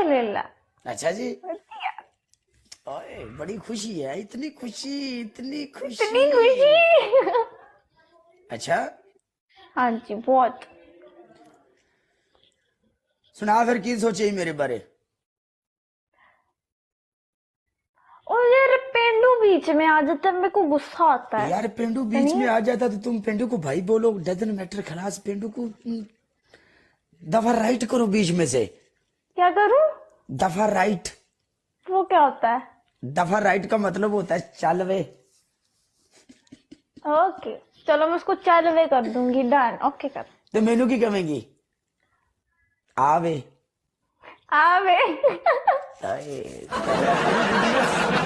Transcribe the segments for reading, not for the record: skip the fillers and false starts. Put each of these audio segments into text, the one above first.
अल्हम्दुलिल्लाह। अच्छा जी, बढ़िया। ओए बड़ी खुशी है, इतनी खुशी, इतनी इतनी खुशी। खुशी। अच्छा हाँ जी बहुत। सुना फिर की सोचे मेरे बारे। और यार पेंडू बीच में आ जाता है, मेरे को गुस्सा आता है। यार पेंडू है बीच नहीं में है? आ जाता तो तुम पेंडू को भाई बोलो, डजन मैटर, खलास पेंडू को दफा राइट करो बीच में से। क्या करूं? दफा राइट, वो क्या होता है? दफा राइट का मतलब होता है चल वे। ओके चलो मैं उसको चालवे कर दूंगी। डन। ओके कर। तो मेनू की कहेंगी आवे। आवे।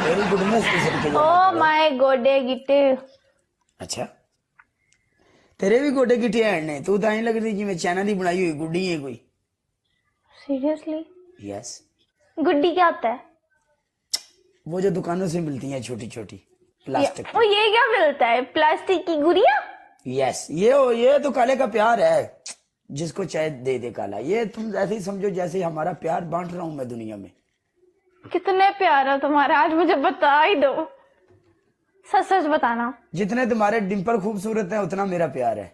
वेरी गुडनेस की सदके ओ जाना पड़ा। माय गोडे गिट्टे। अच्छा तेरे भी गोडे गिट्टे हैं ने, तू तो ऐ लग रही जिवें चाइना दी बनाई हुई गुड्डी है कोई। सीरियसली? यस, गुड्डी क्या होता है? वो जो दुकानों से मिलती हैं छोटी छोटी प्लास्टिक वो ये क्या मिलता है? प्लास्टिक की गुड़िया? यस, ये तो काले का प्यार है, जिसको चाहे दे दे काला। ये तुम ऐसे ही समझो जैसे हमारा प्यार बांट रहा हूं मैं दुनिया में। कितने प्यार है तुम्हारा, आज मुझे बता ही दो। सच सच बताना। जितने तुम्हारे डिंपल खूबसूरत है उतना मेरा प्यार है।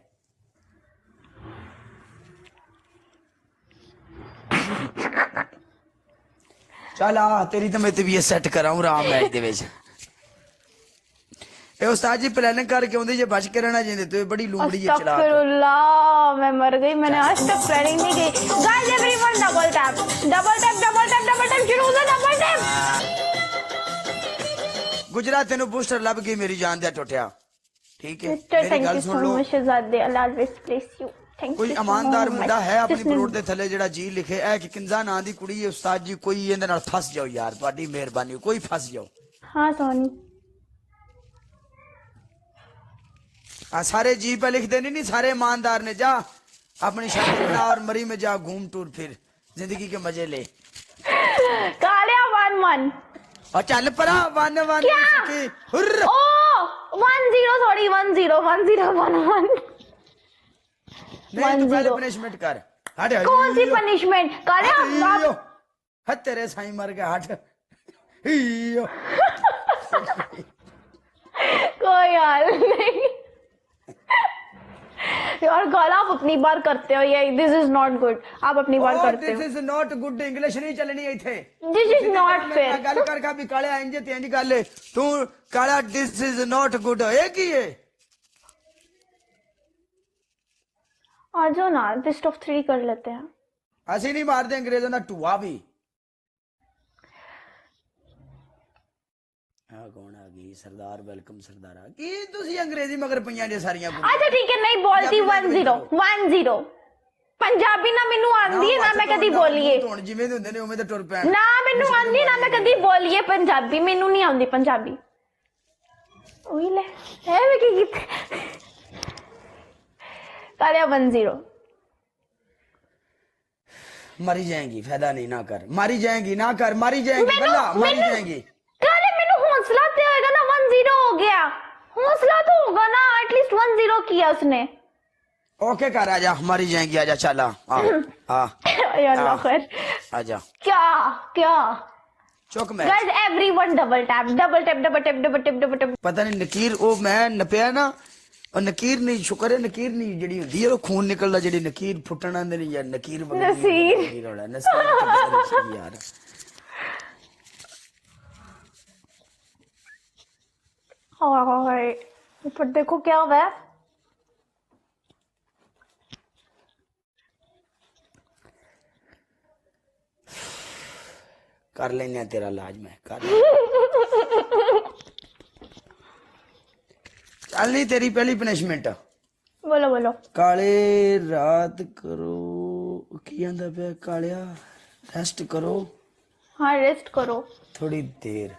चल आ तेरी तो मैं तबीयत सेट कराऊं राम मैच दे विच। ए उस्ताद जी प्लानिंग करके आउंदे जे बच के रहना चाहिए, तो ये बड़ी लूमड़ी है चलाक। अस्तगफिरुल्लाह, मैं मर गई। मैंने आज तक प्लानिंग नहीं की। Guys everyone double tap double tap double tap double tap शुरू हो गया। Double tap. गुजरात तेन बूस्टर लब गई मेरी जान दे टुटिया। ठीक है मेरी थैंक गल you soon so low, much शहजादे। अल्लाह हाफिज़, ब्लेस यू। थैंक कोई यू सो ईमानदार मच। मुंडा है अपनी जिसने बरोड दे थले जेड़ा जी लिखे है कि किंजा नां दी कुड़ी है उस्ताद जी, कोई इहदे नाल फस जाओ यार, तुहाडी मेहरबानी, कोई फस जाओ। हाँ सोनी। सारे जी पे लिखते नहीं सारे ईमानदार ने। जा अपनी शादी बना और मरी में जा घूम टूर फिर, जिंदगी के मजे ले। कालिया 1-1 और चल परा 1-1 क्या? की हुर्र। ओ 1-0 सॉरी 1-0 1-0 1-1। नहीं तू पहले 1-0 पनिशमेंट कर। हट कौन सी पनिशमेंट? कालिया आप हट तेरे साईं मर गया हट। हियो। कोई हाल नहीं यार। गाल आप अपनी बार करते हो, ये दिस इज नॉट गुड। आप अपनी बार करते हो। This is not good, English नहीं चलनी इथे। This is not fair. गल कर भी काले इंज ते इंज गल तू काला दिस इज नॉट गुड है की है। आ जाओ ना, बेस्ट ऑफ 3 कर लेते हैं। ਅਸੀਂ नहीं मारते अंग्रेजों का टूआ भी। कौन आ गई? सरदार वेलकम सरदारा की तुसी अंग्रेजी मगर पईयां जे सारियां कुड़ियां। अच्छा ठीक है, नहीं बोलती। 1-0 1-0 पंजाबी ना मैनू आंदी है ना मैं कदी बोलीए। ਹੁਣ ਜਿਵੇਂ ਦੇ ਹੁੰਦੇ ਨੇ ਉਵੇਂ ਤੇ ਟੁਰ ਪੈਣ। ना मैनू आंदी ना मैं कदी बोलीए पंजाबी। मैनू नहीं आंदी पंजाबी। ओही ले है मैं की कीते। कालिया 1-0। मरी जाएंगी, फायदा नहीं ना कर, मारी जाएंगी ना कर, मारी जाएंगी भला मारी जाएंगी। काले मैनू हौसला ते होएगा ना। 1-0 हो गया, हौसला तो होगा ना। एटलीस्ट 1-0 किया उसने। ओके कर आजा, मारी जाएंगी आजा चल आ यार अल्लाह खैर। आजा क्या क्या चुक मैं। Guys everyone double tap double tap double tap double tap double tap. पता नहीं नकीर वो मैं नपिया ना, और नकीर नहीं शुक्र है नकीर नहीं जड़ी हुंदी है वो खून निकलदा, जड़ी नकीर फुटण आंदे नहीं यार नकीर नसीर। नसीर यार। हाय ऊपर देखो क्या हुआ है। कर लेने तेरा इलाज मैं कर। चल नहीं तेरी पहली पनिशमेंट। बोलो बोलो। काले रात करो की आंदा पे कालिया, रेस्ट करो। हाँ रेस्ट करो। थोड़ी देर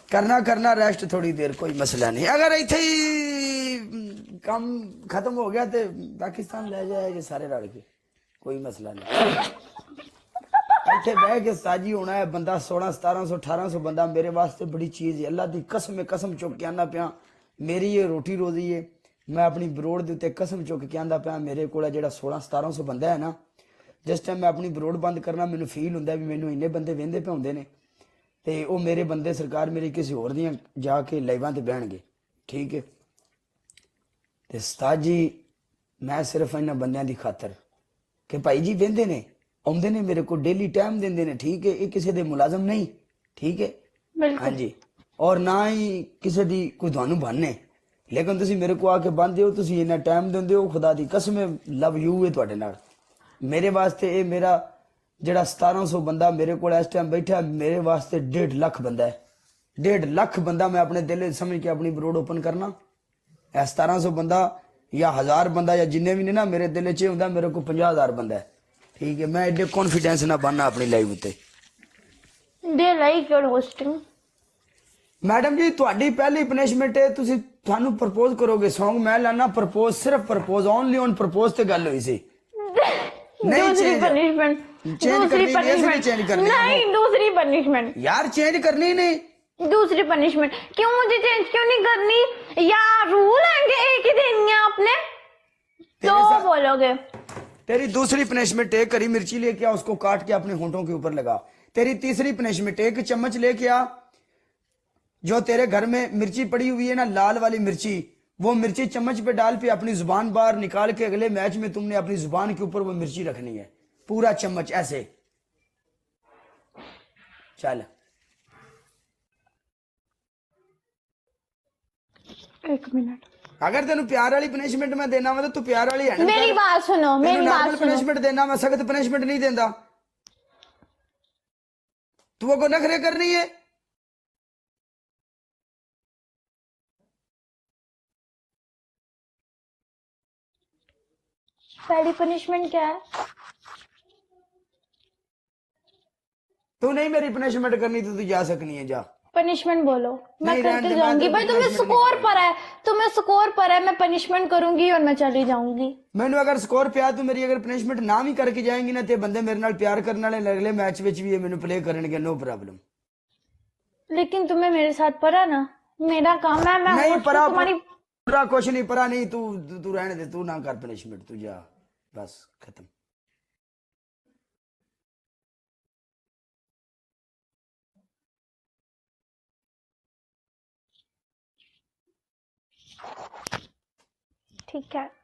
करना रेस्ट थोड़ी देर, कोई मसला नहीं। अगर इथे ही काम खत्म हो गया तो पाकिस्तान ले जाएगा सारे रल के, कोई मसला नहीं। इथे बह के साजी होना है बंदा 1600 1700 1800 बंदा मेरे वास्ते बड़ी चीज है। अल्लाह दी कसम कसम चुक के आना पिया, मेरी ये रोटी रोजी है। मैं अपनी बरोड़ दे उत्ते कसम चुक के आंदा पिया, मेरे को जेड़ा 1600 1700 बंदा है ना, ਜਿਸ ਟਾਈਮ ਮੈਂ ਆਪਣੀ ਬਰੋਡ ਬੰਦ ਕਰਨਾ ਮੈਨੂੰ ਫੀਲ ਹੁੰਦਾ ਵੀ ਮੈਨੂੰ ਇੰਨੇ ਬੰਦੇ ਵਹਿੰਦੇ ਪਏ ਹੁੰਦੇ ਨੇ ਤੇ ਉਹ ਮੇਰੇ ਬੰਦੇ ਸਰਕਾਰ ਮੇਰੀ ਕਿਸੇ ਹੋਰ ਦੀਆਂ ਜਾ ਕੇ ਲਾਈਵਾਂ ਤੇ ਬਹਿਣਗੇ, ਠੀਕ ਹੈ। ਤੇ ਉਸਤਾਦ ਜੀ ਮੈਂ ਸਿਰਫ ਇਹਨਾਂ ਬੰਦਿਆਂ ਦੀ ਖਾਤਰ ਕਿ ਭਾਈ ਜੀ ਵਹਿੰਦੇ ਨੇ ਆਉਂਦੇ ਨੇ ਮੇਰੇ ਕੋਲ ਡੇਲੀ ਟਾਈਮ ਦਿੰਦੇ ਨੇ, ਠੀਕ ਹੈ, ਇਹ ਕਿਸੇ ਦੇ ਮੁਲਾਜ਼ਮ ਨਹੀਂ, ਠੀਕ ਹੈ बिल्कुल ਹਾਂਜੀ, ਔਰ ਨਾ ਹੀ ਕਿਸੇ ਦੀ ਕੋਈ ਤੁਹਾਨੂੰ ਬੰਨੇ, ਲੇਕਿਨ ਤੁਸੀਂ ਮੇਰੇ ਕੋ ਆ ਕੇ ਬੰਦੇ ਹੋ, ਤੁਸੀਂ ਇੰਨਾ ਟਾਈਮ ਦਿੰਦੇ ਹੋ, ਖੁਦਾ ਦੀ ਕਸਮ ਹੈ ਲਵ ਯੂ ਹੈ ਤੁਹਾਡੇ ਨਾਲ। ਮੇਰੇ ਵਾਸਤੇ ਇਹ ਮੇਰਾ ਜਿਹੜਾ 1700 ਬੰਦਾ ਮੇਰੇ ਕੋਲ ਇਸ ਟਾਈਮ ਬੈਠਾ, ਮੇਰੇ ਵਾਸਤੇ 1.5 ਲੱਖ ਬੰਦਾ ਹੈ। 1.5 ਲੱਖ ਬੰਦਾ ਮੈਂ ਆਪਣੇ ਦਿਲ ਵਿੱਚ ਸਮਝ ਕੇ ਆਪਣੀ ਬਰੋਡ ਓਪਨ ਕਰਨਾ। ਇਹ 1700 ਬੰਦਾ ਜਾਂ 1000 ਬੰਦਾ ਜਾਂ ਜਿੰਨੇ ਵੀ ਨੇ ਨਾ, ਮੇਰੇ ਦਿਲ 'ਚ ਇਹ ਹੁੰਦਾ ਮੇਰੇ ਕੋਲ 50,000 ਬੰਦਾ ਹੈ, ਠੀਕ ਹੈ। ਮੈਂ ਐਡੇ ਕੌਨਫੀਡੈਂਸ ਨਾਲ ਬਣਨਾ ਆਪਣੀ ਲਾਈਵ ਉੱਤੇ। they like your hosting madam ਜੀ ਤੁਹਾਡੀ ਪਹਿਲੀ ਪਨਿਸ਼ਮੈਂਟ ਹੈ, ਤੁਸੀਂ ਤੁਹਾਨੂੰ ਪ੍ਰਪੋਜ਼ ਕਰੋਗੇ Song ਮੈਂ ਲਾਣਾ ਪ੍ਰਪੋਜ਼, ਸਿਰਫ ਪ੍ਰਪੋਜ਼, ਓਨਲੀ ਔਨ ਪ੍ਰਪੋਜ਼ ਤੇ ਗੱਲ ਹੋਈ ਸੀ। नहीं दूसरी change- पनिशमेंट change दूसरी करनी नहीं, ऐसे नहीं change पनिशमेंट करनी। नहीं, दूसरी पनिशमेंट, यार चेंज करनी नहीं, दूसरी पनिशमेंट क्यों मुझे चेंज क्यों नहीं करनी? या रूल है कि एक ही देनी है आपने, तो साथ- बोलोगे। तेरी दूसरी पनिशमेंट एक हरी मिर्ची लेके आ, उसको काट के अपने होंठों के ऊपर लगा। तेरी तीसरी पनिशमेंट एक चम्मच लेके आ, जो तेरे घर में मिर्ची पड़ी हुई है ना, लाल वाली मिर्ची, वो मिर्ची चम्मच पे डाल पे अपनी जुबान बाहर निकाल के अगले मैच में तुमने अपनी जुबान के ऊपर वो मिर्ची रखनी है, पूरा चम्मच ऐसे। चल एक मिनट, अगर तेन प्यार वाली पनिशमेंट मैं देना वा तो तू प्यार वाली है। मेरी बात सुनो, मेरी बात सुनो। पनिशमेंट देना मैं सख्त पनिशमेंट नहीं देता। तू को नखरे करनी है। पहली पनिशमेंट क्या है? तू नहीं मेरी पनिशमेंट करनी तो तू जा सकनी है, जा। पनिशमेंट बोलो, मैं नहीं, रहने करके दे, मैं जाऊंगी तेरे भाई। को तुम्हें punishment स्कोर नहीं पर है, तुम्हें स्कोर पर है, मैं पनिशमेंट करूंगी और मैं चली जाऊंगी। मैंने अगर स्कोर पे आ तू मेरी अगर पनिशमेंट ना भी करके जाएंगी ना, ते बंदे मेरे नाल प्यार करने वाले अगले मैच विच भी मैंने प्ले करनगे, नो प्रॉब्लम। लेकिन तुम्हें मेरे साथ परा ना, मेरा काम है, मैं नहीं host परा, हूँ तुम्हारी। पूरा कुछ नहीं परा, नहीं तू तू रहने दे, तू ना कर पनिशमेंट, तू जा, बस खत्म। ठीक है।